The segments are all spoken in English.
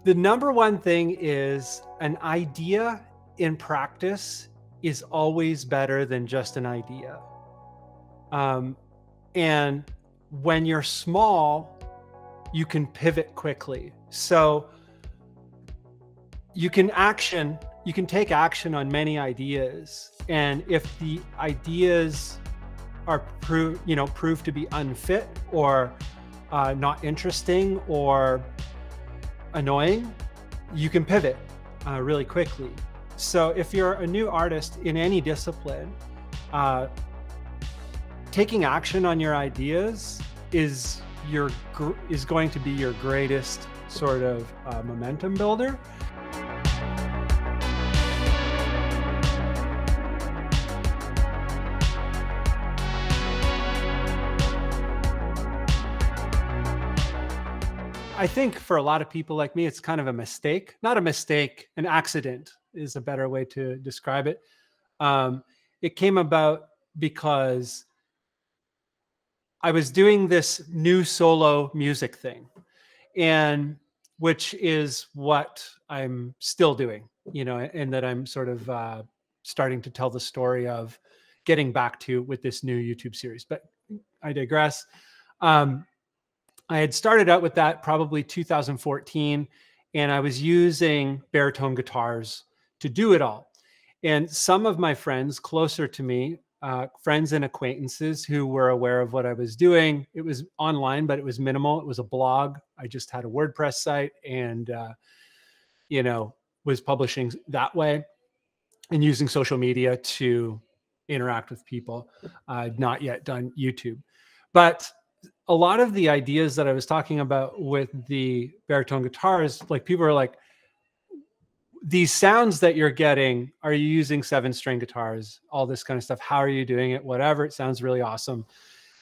The number one thing is an idea in practice is always better than just an idea. And when you're small, you can pivot quickly. So you can take action on many ideas. And if the ideas are proved to be unfit or not interesting or annoying, you can pivot really quickly. So if you're a new artist in any discipline, taking action on your ideas is going to be your greatest sort of momentum builder. I think for a lot of people like me, it's kind of a mistake, not a mistake, an accident is a better way to describe it. It came about because I was doing this new solo music thing, and which is what I'm still doing, and that I'm sort of starting to tell the story of getting back to with this new YouTube series. But I digress. I had started out with that probably 2014, and I was using baritone guitars to do it all. And some of my friends closer to me, friends and acquaintances who were aware of what I was doing, it was online, but it was minimal. It was a blog. I just had a WordPress site and, was publishing that way and using social media to interact with people. I'd not yet done YouTube. But a lot of the ideas that I was talking about with the baritone guitars, like people are like, these sounds that you're getting, are you using 7-string guitars? All this kind of stuff. How are you doing it? Whatever. It sounds really awesome.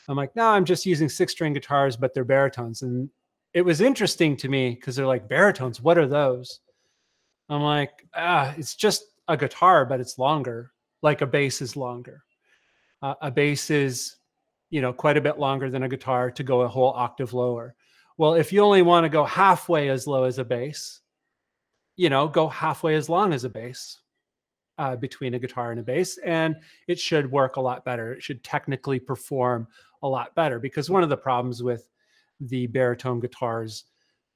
I'm like, no, I'm just using 6-string guitars, but they're baritones. And it was interesting to me because they're like, baritones, what are those? I'm like, it's just a guitar, but it's longer. Like a bass is longer. A bass is quite a bit longer than a guitar to go a whole octave lower. Well, if you only want to go halfway as low as a bass, go halfway as long as a bass between a guitar and a bass, and it should work a lot better. It should technically perform a lot better, because one of the problems with the baritone guitars,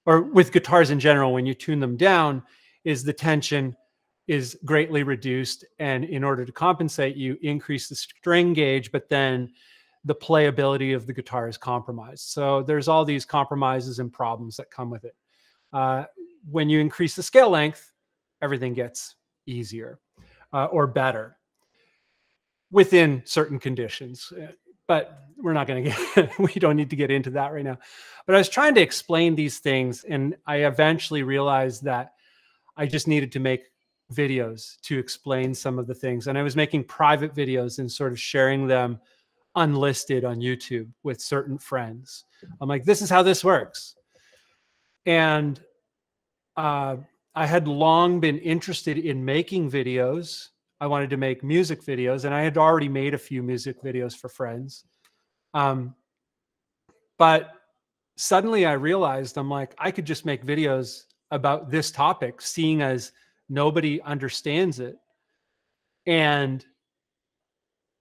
or with guitars in general, when you tune them down, is the tension is greatly reduced. And in order to compensate, you increase the string gauge, but then the playability of the guitar is compromised. So there's all these compromises and problems that come with it. When you increase the scale length, everything gets easier or better within certain conditions. But we're not going to we don't need to get into that right now. But I was trying to explain these things, and I eventually realized that I just needed to make videos to explain some of the things. And I was making private videos and sort of sharing them unlisted on YouTube with certain friends. I'm like, this is how this works. And I had long been interested in making videos. I wanted to make music videos, and I had already made a few music videos for friends. But suddenly I realized, I'm like, I could just make videos about this topic, seeing as nobody understands it. And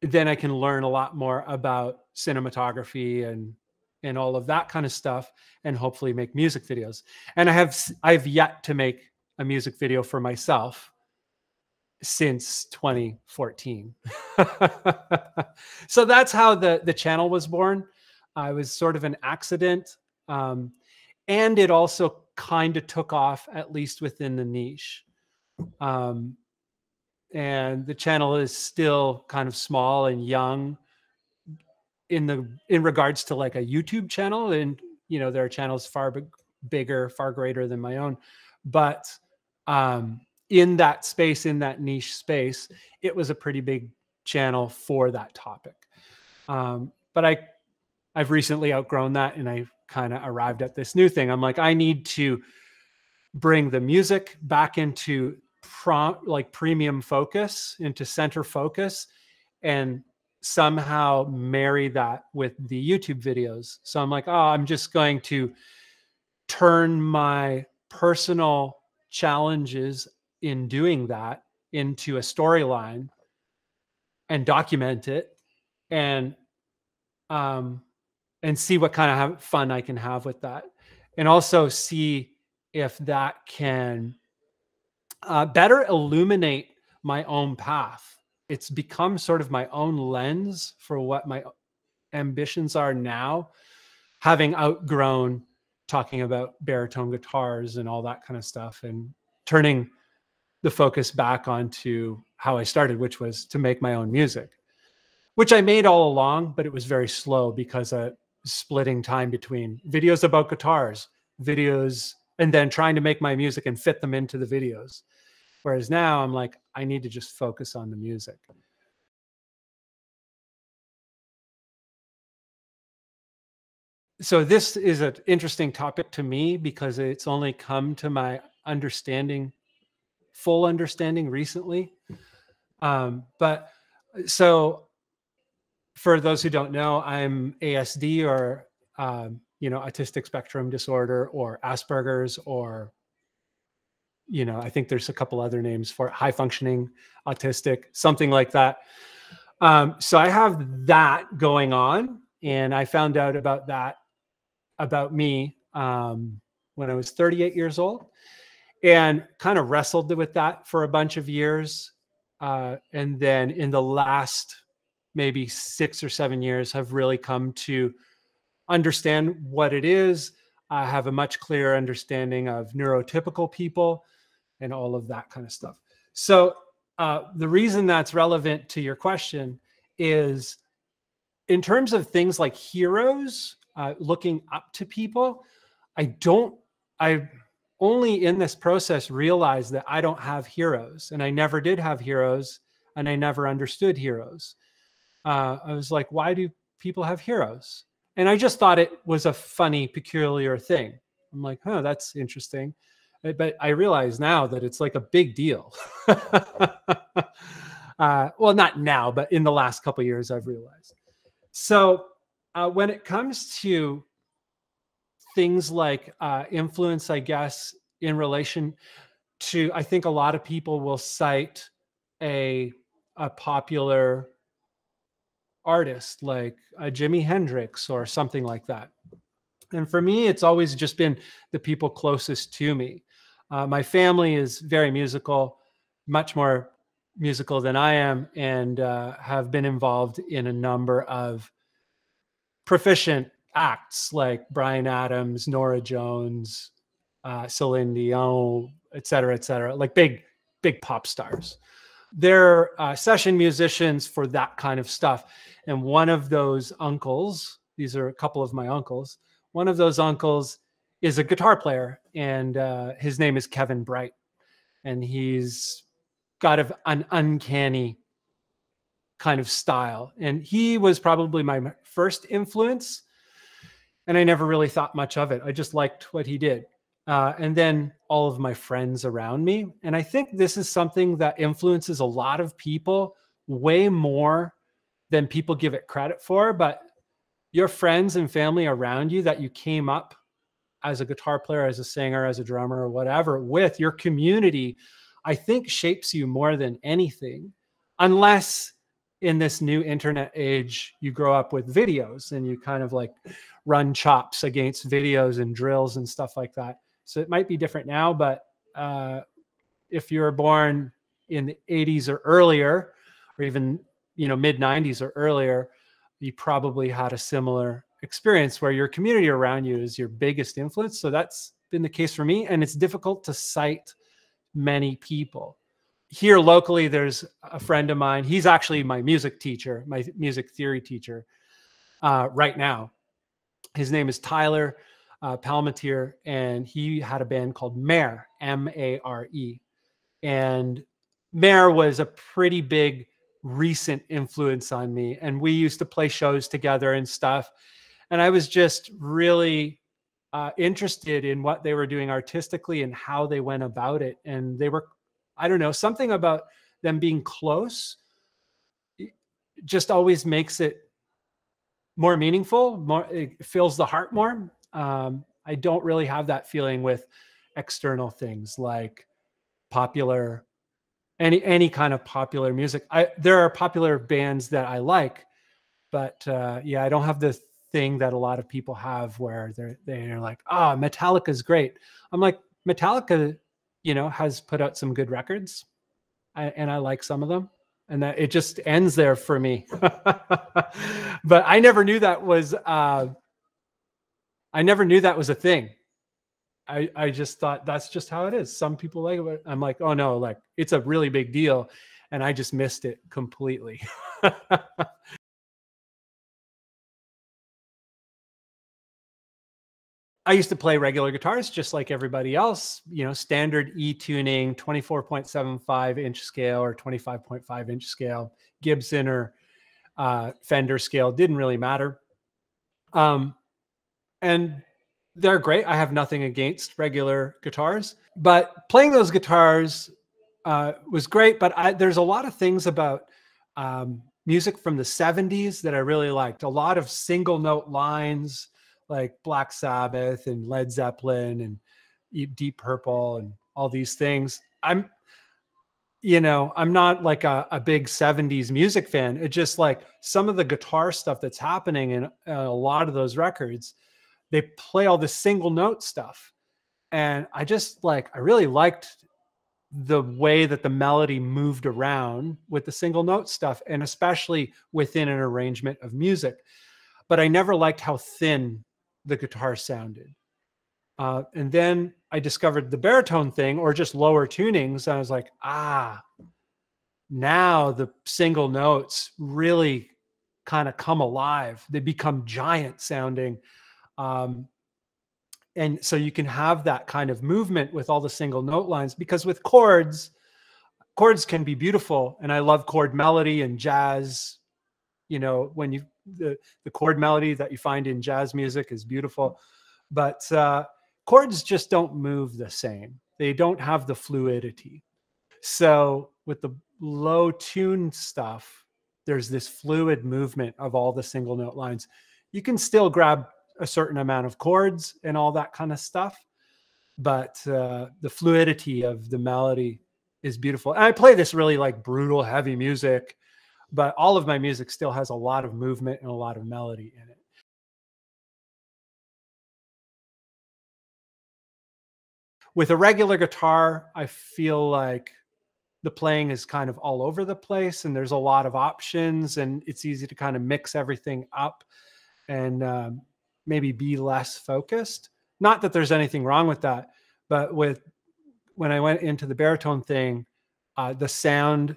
then I can learn a lot more about cinematography and all of that kind of stuff, and hopefully make music videos. And I've yet to make a music video for myself since 2014. So that's how the channel was born. I was sort of an accident. And it also kind of took off, at least within the niche. And the channel is still kind of small and young in regards to like a YouTube channel. And, there are channels far bigger, far greater than my own. But in that space, in that niche space, it was a pretty big channel for that topic. But I've recently outgrown that, and I kind of arrived at this new thing. I'm like, I need to bring the music back into premium focus, into center focus, and somehow marry that with the YouTube videos. So I'm like, I'm just going to turn my personal challenges in doing that into a storyline and document it, and um, and see what kind of fun I can have with that, and also see if that can better illuminate my own path. It's become sort of my own lens for what my ambitions are now, having outgrown talking about baritone guitars and all that kind of stuff, and turning the focus back onto how I started, which was to make my own music, which I made all along, but it was very slow because splitting time between videos about guitars, videos, and then trying to make my music and fit them into the videos. Whereas now I'm like, I need to just focus on the music. So this is an interesting topic to me because it's only come to my understanding, full understanding recently. But so for those who don't know, I'm ASD, or autistic spectrum disorder, or Asperger's, or I think there's a couple other names for it, high functioning autistic, something like that. So I have that going on, and I found out about that about me when I was 38 years old, and kind of wrestled with that for a bunch of years. And then in the last maybe 6 or 7 years have really come to understand what it is. I have a much clearer understanding of neurotypical people and all of that kind of stuff. So the reason that's relevant to your question is, in terms of things like heroes, looking up to people, I only in this process realized that I don't have heroes, and I never did have heroes, and I never understood heroes. I was like, why do people have heroes? And I just thought it was a funny, peculiar thing. I'm like, oh, that's interesting. But I realize now that it's like a big deal. Well, not now, but in the last couple of years, I've realized. So when it comes to things like influence, I guess, in relation to, I think a lot of people will cite a popular artist like Jimi Hendrix or something like that. And for me, it's always just been the people closest to me. My family is very musical, much more musical than I am, and have been involved in a number of proficient acts like Bryan Adams, Norah Jones, Celine Dion, et cetera, like big pop stars. They're session musicians for that kind of stuff. And one of those uncles, these are a couple of my uncles, one of those uncles is a guitar player, and his name is Kevin Bright. And he's got an uncanny kind of style. And he was probably my first influence. And I never really thought much of it. I just liked what he did. And then all of my friends around me. And I think this is something that influences a lot of people way more than people give it credit for. But your friends and family around you that you came up as a guitar player, as a singer, as a drummer, or whatever, with your community, I think shapes you more than anything. Unless in this new internet age, you grow up with videos and you kind of like run chops against videos and drills and stuff like that. So it might be different now, but if you were born in the 80s or earlier, or even mid 90s or earlier, you probably had a similar experience where your community around you is your biggest influence. So that's been the case for me, and it's difficult to cite many people. Here locally, there's a friend of mine. He's actually my music teacher, my music theory teacher right now. His name is Tyler Palmatier, and he had a band called Mare, M-A-R-E. And Mare was a pretty big recent influence on me. And we used to play shows together and stuff. And I was just really interested in what they were doing artistically and how they went about it. And they were, I don't know, something about them being close just always makes it more meaningful, more, it fills the heart more. I don't really have that feeling with external things like popular, any kind of popular music. There are popular bands that I like, but yeah, I don't have the thing that a lot of people have where they're like, oh, Metallica's great. I'm like, Metallica, has put out some good records, and I like some of them, and that it just ends there for me. But I never knew that was a thing. I just thought that's just how it is. Some people like it. I'm like, oh no, like it's a really big deal, and I just missed it completely. I used to play regular guitars just like everybody else, standard E tuning, 24.75 inch scale or 25.5 inch scale, Gibson or Fender scale, didn't really matter. Um, and they're great. I have nothing against regular guitars, but playing those guitars was great. But there's a lot of things about music from the 70s that I really liked. A lot of single note lines like Black Sabbath and Led Zeppelin and Deep Purple and all these things. I'm not like a big 70s music fan. It's just like some of the guitar stuff that's happening in a lot of those records, they play all this single note stuff. And I really liked the way that the melody moved around with the single note stuff, and especially within an arrangement of music. But I never liked how thin the guitar sounded. And then I discovered the baritone thing, or just lower tunings. And I was like, now the single notes really kind of come alive. They become giant sounding. And so you can have that kind of movement with all the single note lines, because with chords can be beautiful. And I love chord melody and jazz. When the chord melody that you find in jazz music is beautiful, but chords just don't move the same. They don't have the fluidity. So with the low tune stuff, there's this fluid movement of all the single note lines. You can still grab a certain amount of chords and all that kind of stuff, but the fluidity of the melody is beautiful. And I play this really like brutal, heavy music, but all of my music still has a lot of movement and a lot of melody in it. With a regular guitar, I feel like the playing is kind of all over the place, and there's a lot of options, and it's easy to kind of mix everything up and maybe be less focused. Not that there's anything wrong with that, but when I went into the baritone thing, the sound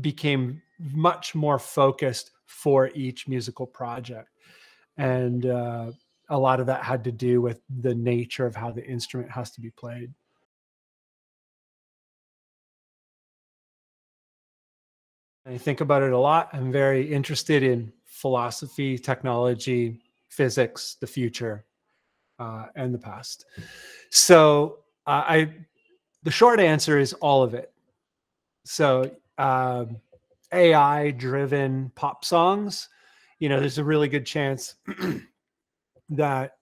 became much more focused for each musical project. And a lot of that had to do with the nature of how the instrument has to be played. I think about it a lot. I'm very interested in philosophy, technology, physics, the future, and the past. So the short answer is all of it. So AI-driven pop songs, there's a really good chance that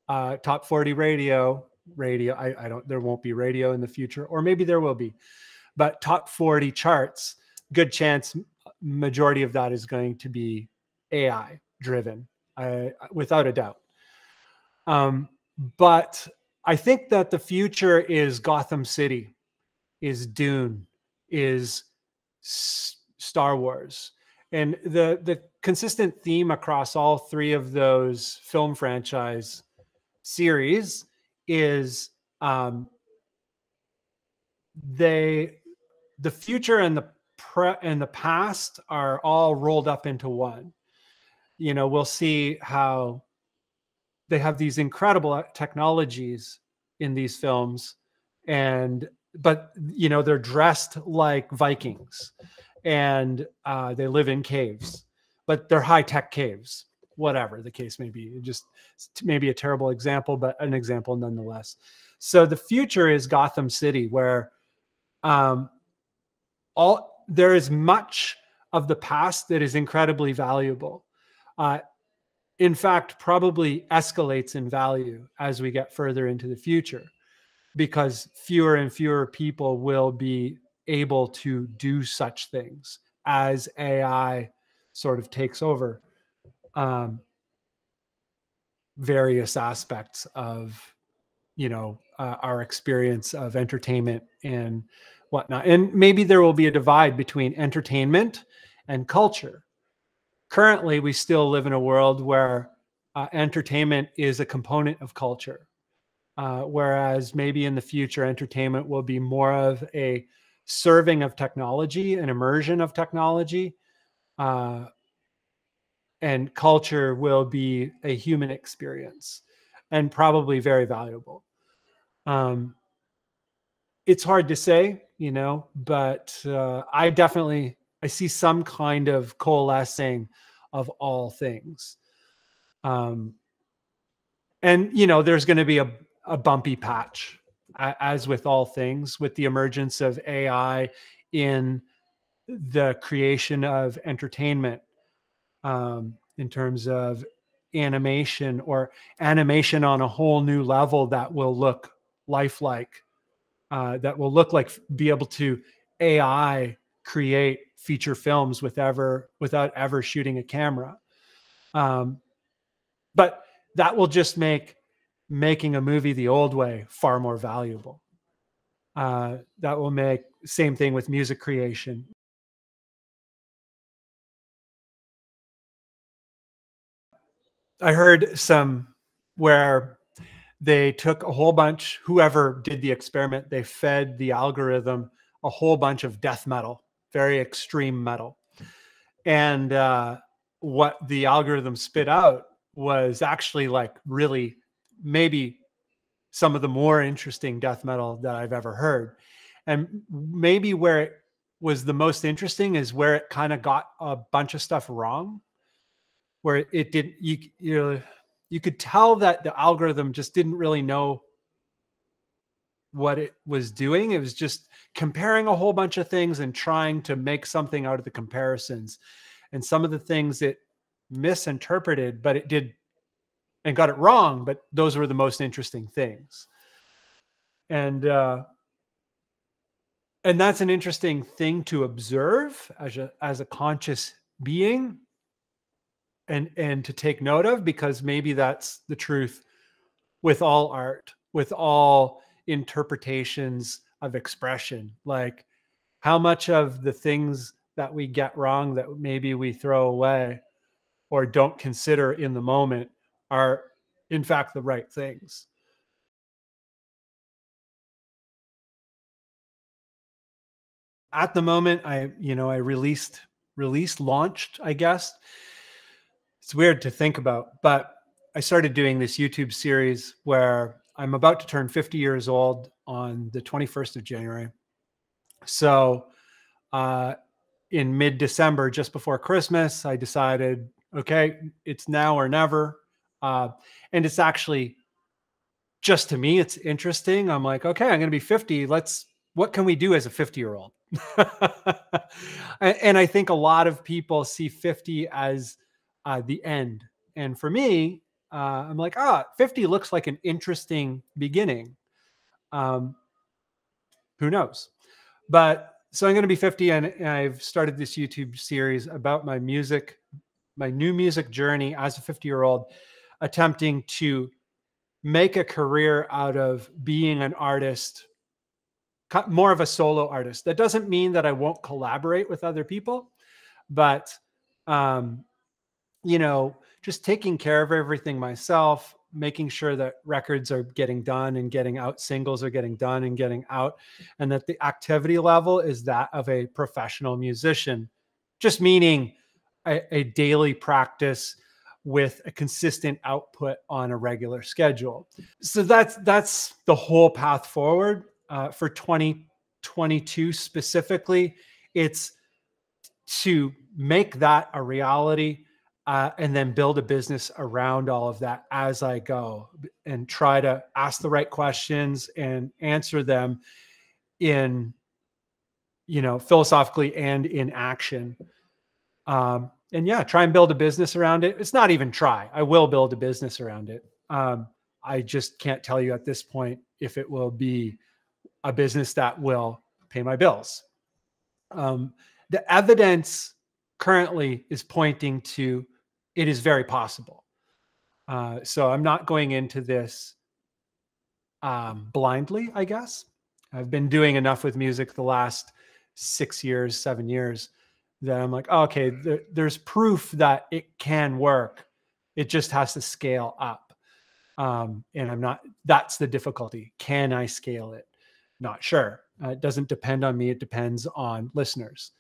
top 40 radio, there won't be radio in the future, or maybe there will be, but top 40 charts, good chance majority of that is going to be AI driven, without a doubt. But I think that the future is Gotham City, is Dune, is Star Wars. And the consistent theme across all three of those film franchise series is the future and the past are all rolled up into one. We'll see how they have these incredible technologies in these films, but they're dressed like Vikings, and they live in caves, but they're high-tech caves, whatever the case may be. Just maybe a terrible example, but an example nonetheless. So the future is Gotham City, where there is much of the past that is incredibly valuable. In fact, probably escalates in value as we get further into the future. because fewer and fewer people will be able to do such things as AI sort of takes over various aspects of, our experience of entertainment and whatnot. And maybe there will be a divide between entertainment and culture. Currently, we still live in a world where entertainment is a component of culture. Whereas maybe in the future, entertainment will be more of a serving of technology, an immersion of technology, uh, and culture will be a human experience, and probably very valuable. Um, it's hard to say, but I see some kind of coalescing of all things. Um, and there's going to be a bumpy patch, as with all things, with the emergence of AI in the creation of entertainment, in terms of animation, or animation on a whole new level that will look lifelike, that will look like, be able to AI create feature films without ever shooting a camera. But that will just make making a movie the old way far more valuable. That will make, same thing with music creation. I heard some where they took a whole bunch, whoever did the experiment, they fed the algorithm a whole bunch of death metal, very extreme metal. And what the algorithm spit out was actually like really maybe some of the more interesting death metal that I've ever heard. And maybe where it was the most interesting is where it kind of got a bunch of stuff wrong, where it did, you could tell that the algorithm just didn't really know what it was doing. It was just comparing a whole bunch of things and trying to make something out of the comparisons. And some of the things it misinterpreted, but it did, and got it wrong, but those were the most interesting things. And that's an interesting thing to observe as a conscious being, and to take note of, because maybe that's the truth with all art, with all interpretations of expression. Like, how much of the things that we get wrong, that maybe we throw away or don't consider in the moment, are in fact the right things. At the moment, I launched, I guess. It's weird to think about, but I started doing this YouTube series where I'm about to turn 50 years old on the 21st of January. So in mid-December, just before Christmas, I decided, okay, it's now or never. And it's actually, just to me, it's interesting. I'm like, okay, I'm going to be 50. What can we do as a 50-year-old? And I think a lot of people see 50 as the end. And for me, I'm like, 50 looks like an interesting beginning. Who knows? But so I'm going to be 50, and I've started this YouTube series about my new music journey as a 50-year-old, attempting to make a career out of being an artist, more of a solo artist. That doesn't mean that I won't collaborate with other people, but just taking care of everything myself, making sure that records are getting done and getting out, singles are getting done and getting out, and that the activity level is that of a professional musician, just meaning a daily practice with a consistent output on a regular schedule. So that's the whole path forward. For 2022 specifically, it's to make that a reality, and then build a business around all of that as I go, and try to ask the right questions and answer them in, philosophically and in action. And yeah, try and build a business around it. It's not even try. I will build a business around it. I just can't tell you at this point if it will be a business that will pay my bills. The evidence currently is pointing to it is very possible. So I'm not going into this blindly, I guess. I've been doing enough with music the last 6 years, 7 years that I'm like, oh, okay, there's proof that it can work. It just has to scale up. And I'm not, that's the difficulty. Can I scale it? Not sure. It doesn't depend on me. It depends on listeners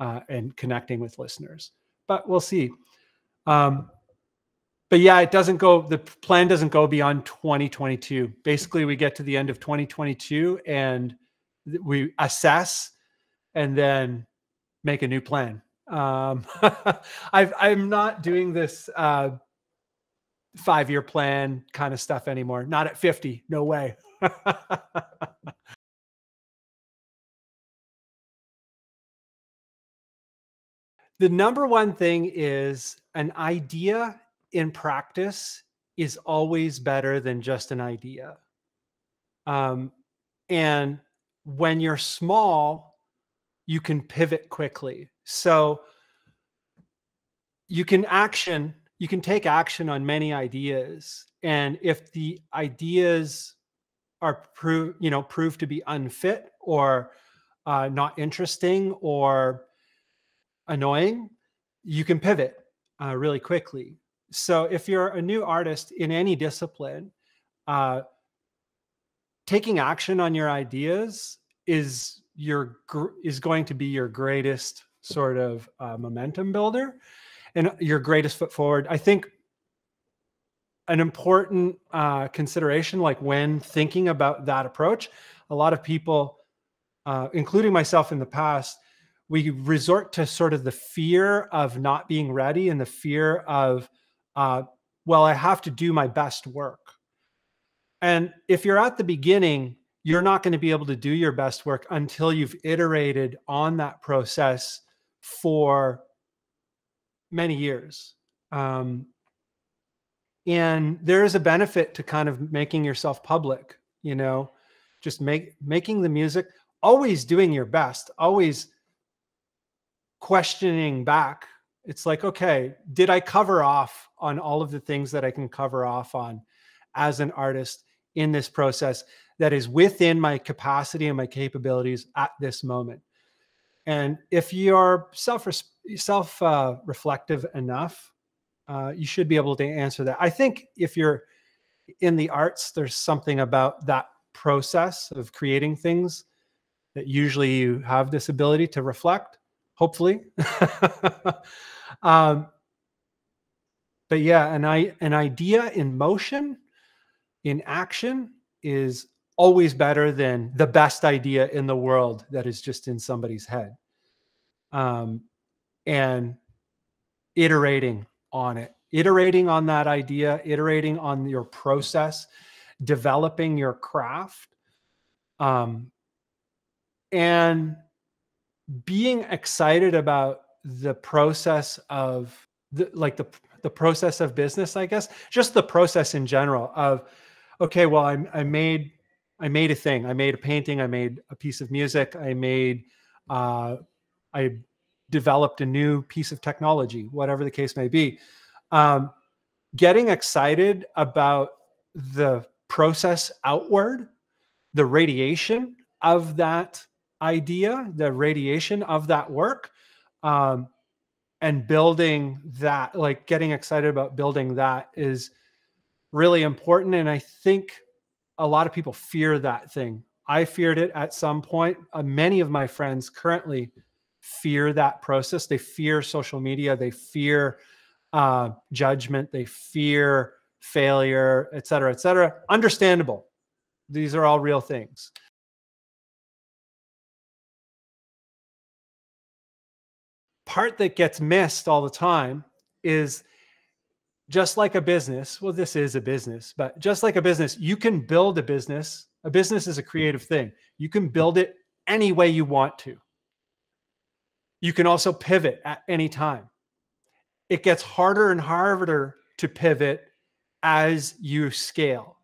and connecting with listeners, but we'll see. But yeah, it doesn't go, the plan doesn't go beyond 2022. Basically, we get to the end of 2022 and we assess and then make a new plan. I'm not doing this 5-year plan kind of stuff anymore. Not at 50. No way. The number one thing is an idea in practice is always better than just an idea. And when you're small, you can pivot quickly. So you can take action on many ideas. And if the ideas are proved to be unfit or not interesting or annoying, you can pivot really quickly. So if you're a new artist in any discipline, taking action on your ideas is going to be your greatest sort of momentum builder and your greatest foot forward. I think an important consideration, like when thinking about that approach, a lot of people, including myself in the past, we resort to sort of the fear of not being ready and the fear of, well, I have to do my best work. And if you're at the beginning, you're not going to be able to do your best work until you've iterated on that process for many years. And there is a benefit to kind of making yourself public, just making the music, always doing your best, always questioning back. It's like, okay, did I cover off on all of the things that I can cover off on as an artist in this process that is within my capacity and my capabilities at this moment? And if you're self-reflective enough, you should be able to answer that. I think if you're in the arts, there's something about that process of creating things that usually you have this ability to reflect, hopefully. But yeah, an idea in motion, in action, is always better than the best idea in the world that is just in somebody's head. And iterating on it, iterating on that idea, iterating on your process, developing your craft, and being excited about the process of the process of business, I guess, just the process in general of, okay, well, I made a thing, I made a painting, I made a piece of music, I developed a new piece of technology, whatever the case may be. Getting excited about the process outward, the radiation of that idea, the radiation of that work, and building that, like getting excited about building that is really important. And I think a lot of people fear that thing. I feared it at some point. Many of my friends currently fear that process. They fear social media. They fear judgment. They fear failure, et cetera, et cetera. Understandable. These are all real things. Part that gets missed all the time is, just like a business, well, this is a business, but just like a business, you can build a business. A business is a creative thing. You can build it any way you want to. You can also pivot at any time. It gets harder and harder to pivot as you scale.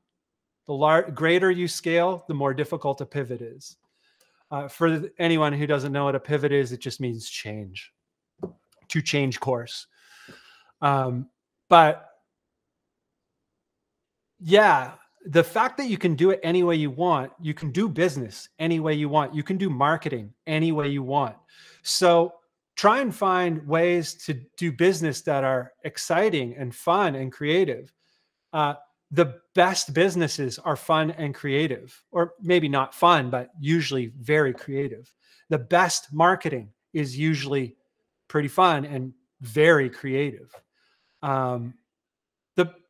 The greater you scale, the more difficult a pivot is. For anyone who doesn't know what a pivot is, it just means change, to change course. But yeah, the fact that you can do it any way you want, you can do business any way you want, you can do marketing any way you want. So try and find ways to do business that are exciting and fun and creative. The best businesses are fun and creative, or maybe not fun, but usually very creative. The best marketing is usually pretty fun and very creative. The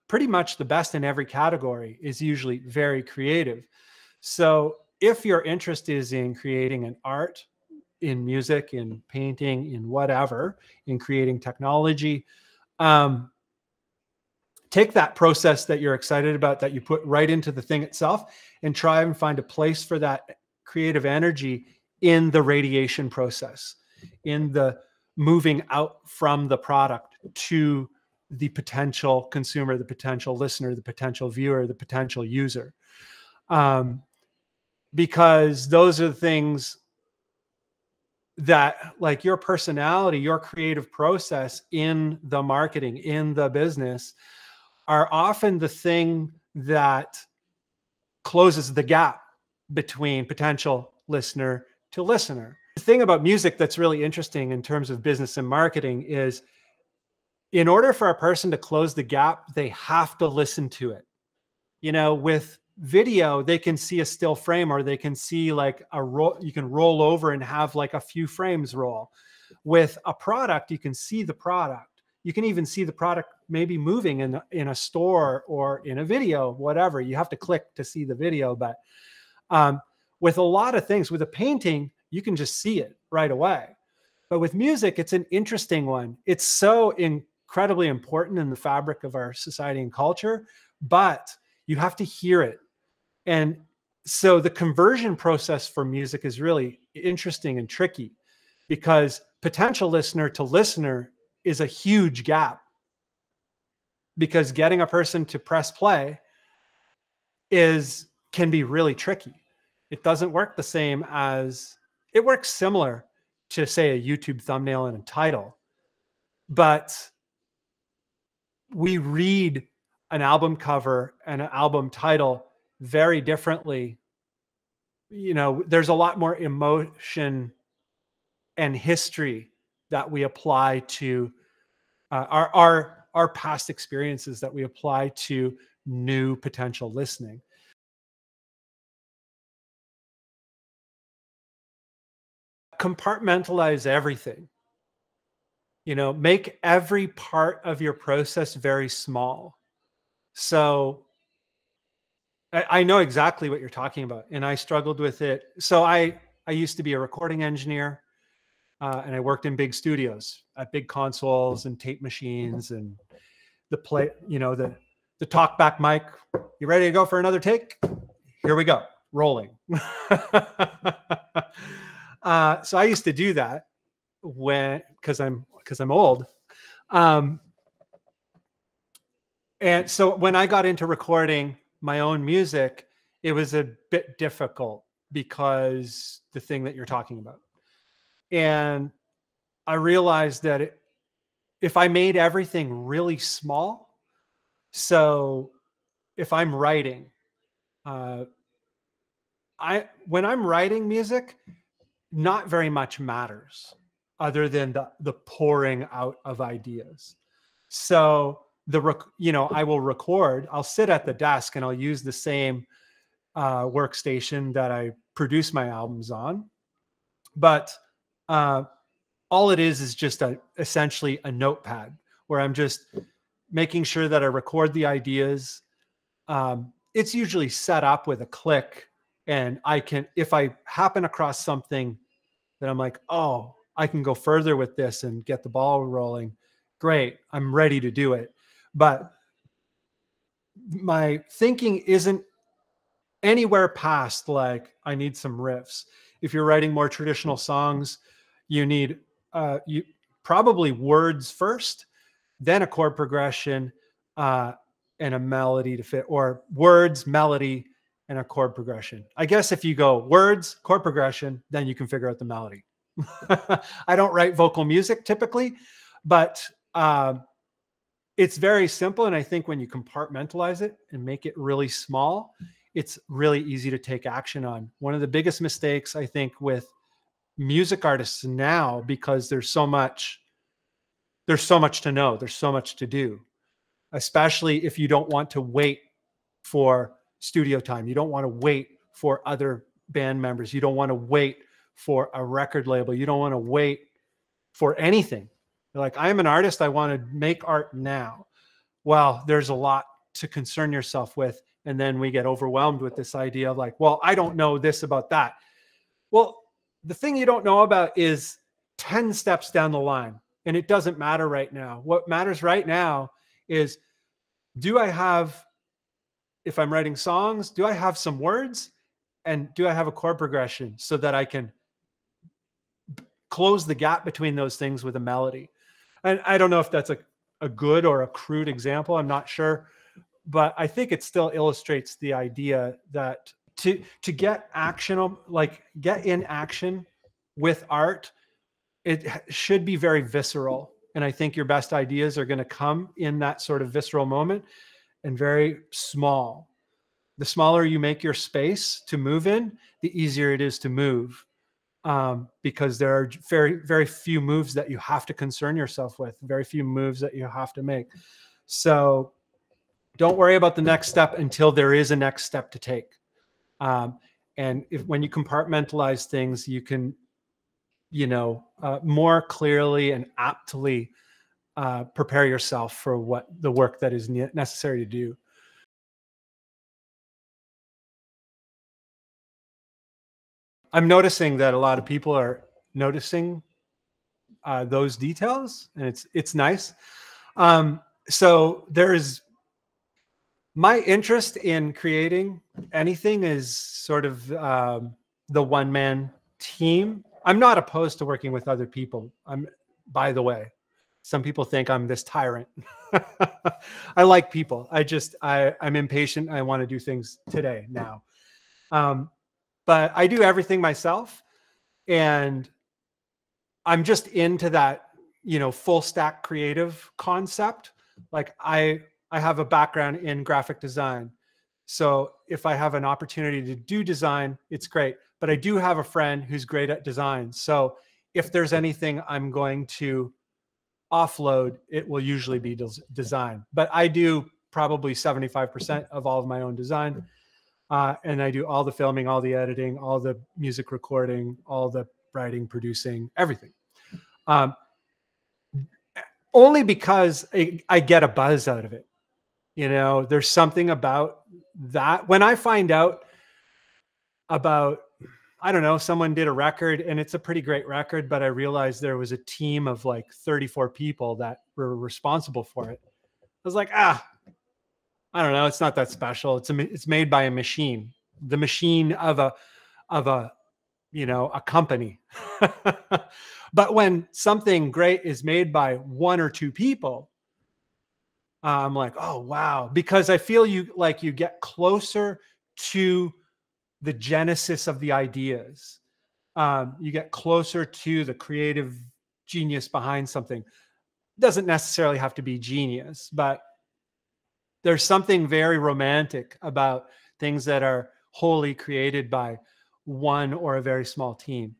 pretty much the best in every category is usually very creative. So if your interest is in creating an art, in music, in painting, in whatever, in creating technology, take that process that you're excited about, that you put right into the thing itself, and try and find a place for that creative energy in the radiation process, in the moving out from the product to the potential consumer, the potential listener, the potential viewer, the potential user. Because those are the things that, like, your personality, your creative process in the marketing, in the business, are often the thing that closes the gap between potential listener to listener. The thing about music that's really interesting in terms of business and marketing is, in order for a person to close the gap, they have to listen to it. You know, with video, they can see a still frame, or they can see like a roll, you can roll over and have like a few frames roll. With a product, you can see the product. You can even see the product maybe moving in a store or in a video, whatever. You have to click to see the video. But with a lot of things, with a painting, you can just see it right away. But with music, it's an interesting one. It's so incredibly important in the fabric of our society and culture, but you have to hear it. And so the conversion process for music is really interesting and tricky, because potential listener to listener is a huge gap, because getting a person to press play can be really tricky. It doesn't work the same as, it works similar to, say, a YouTube thumbnail and a title, but we read an album cover and an album title very differently. You know, there's a lot more emotion and history that we apply to our past experiences, that we apply to new potential listening. Compartmentalize everything. You know, make every part of your process very small. So I know exactly what you're talking about, and I struggled with it. So I used to be a recording engineer, and I worked in big studios at big consoles and tape machines and the talk back mic. You ready to go for another take? Here we go, rolling. So I used to do that because I'm old. And so when I got into recording my own music, it was a bit difficult, because the thing that you're talking about. And I realized that if I made everything really small, so if I'm writing, when I'm writing music, not very much matters other than the pouring out of ideas. So I will record, I'll sit at the desk and I'll use the same workstation that I produce my albums on. But all it is just essentially a notepad where I'm just making sure that I record the ideas. It's usually set up with a click, and if I happen across something that I'm like, oh, I can go further with this and get the ball rolling, great, I'm ready to do it. But my thinking isn't anywhere past like, I need some riffs. If you're writing more traditional songs, you need probably words first, then a chord progression, and a melody to fit, or words, melody, and a chord progression. I guess if you go words, chord progression, then you can figure out the melody. I don't write vocal music typically, but it's very simple. And I think when you compartmentalize it and make it really small, it's really easy to take action on. One of the biggest mistakes, I think, with music artists now, because there's so much to know, there's so much to do, especially if you don't want to wait for studio time. You don't want to wait for other band members. You don't want to wait for a record label. You don't want to wait for anything. You're like, I'm an artist. I want to make art now. Well, there's a lot to concern yourself with. And then we get overwhelmed with this idea of like, well, I don't know this about that. Well, the thing you don't know about is 10 steps down the line. And it doesn't matter right now. What matters right now is, do I have, if I'm writing songs, do I have some words? And do I have a chord progression so that I can close the gap between those things with a melody? And I don't know if that's a good or a crude example. I'm not sure. But I think it still illustrates the idea that to get actionable, like get in action with art, it should be very visceral. And I think your best ideas are going to come in that sort of visceral moment, and very small. The smaller you make your space to move in, the easier it is to move. Because there are very, very few moves that you have to concern yourself with, very few moves that you have to make. So don't worry about the next step until there is a next step to take. And when you compartmentalize things, you can, more clearly and aptly prepare yourself for what the work that is necessary to do. I'm noticing that a lot of people are noticing those details, and it's nice. So there's my interest in creating anything is sort of the one-man team. I'm not opposed to working with other people. By the way, some people think I'm this tyrant. I like people. I'm impatient. I want to do things today, now. But I do everything myself, and I'm just into that, full stack creative concept. Like I have a background in graphic design. So if I have an opportunity to do design, it's great. But I do have a friend who's great at design. So if there's anything I'm going to offload, it will usually be design. But I do probably 75% of all of my own design. And I do all the filming, all the editing, all the music recording, all the writing, producing, everything. Only because I get a buzz out of it. There's something about that. When I find out about, I don't know, someone did a record and it's a pretty great record, but I realized there was a team of like 34 people that were responsible for it. I was like, I don't know. It's not that special. It's made by a machine, the machine of a company. But when something great is made by one or two people, I'm like, oh, wow. Because I feel you get closer to the genesis of the ideas. You get closer to the creative genius behind something. It doesn't necessarily have to be genius, but there's something very romantic about things that are wholly created by one or a very small team.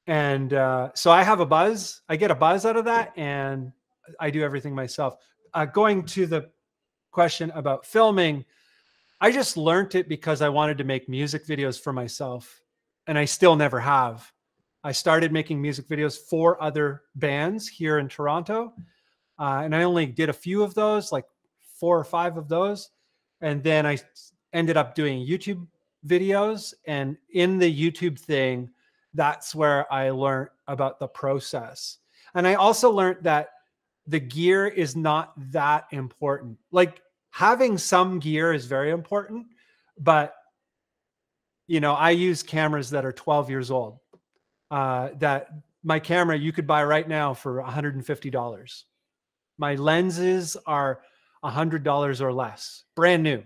And so I have a buzz. I get a buzz out of that, and I do everything myself. Going to the question about filming, I just learned it because I wanted to make music videos for myself, and I still never have. I started making music videos for other bands here in Toronto, and I only did a few of those, like 4 or 5 of those. And then I ended up doing YouTube videos, and in the YouTube thing, that's where I learned about the process. And I also learned that the gear is not that important. Like, having some gear is very important, but I use cameras that are 12 years old. That my camera you could buy right now for $150. My lenses are $100 or less, brand new.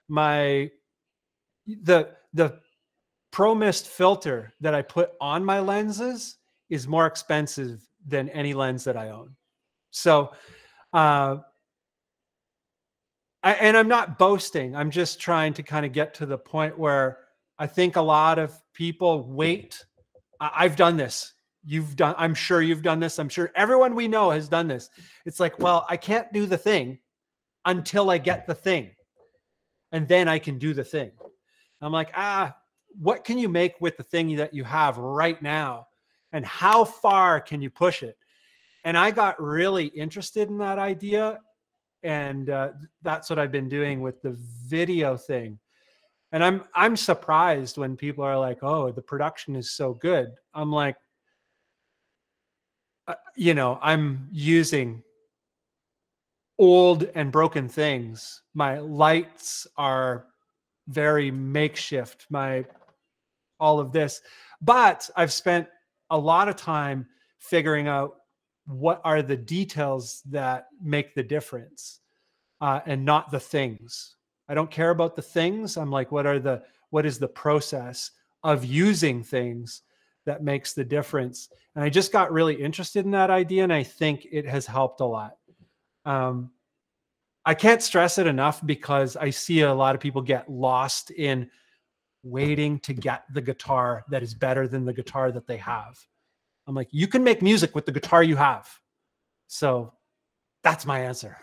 My the Pro Mist filter that I put on my lenses is more expensive than any lens that I own. So, and I'm not boasting. I'm just trying to kind of get to the point where I think a lot of people wait. I've done this. I'm sure you've done this. I'm sure everyone we know has done this. It's like, well, I can't do the thing until I get the thing. And then I can do the thing. I'm like, what can you make with the thing that you have right now? And how far can you push it? And I got really interested in that idea. And that's what I've been doing with the video thing. And I'm surprised when people are like, oh, the production is so good. I'm like, I'm using old and broken things. My lights are very makeshift, all of this. But I've spent a lot of time figuring out what are the details that make the difference, and not the things. I don't care about the things. I'm like, what is the process of using things that makes the difference? And I just got really interested in that idea, and I think it has helped a lot. I can't stress it enough because I see a lot of people get lost in waiting to get the guitar that is better than the guitar that they have. I'm like, you can make music with the guitar you have. So that's my answer.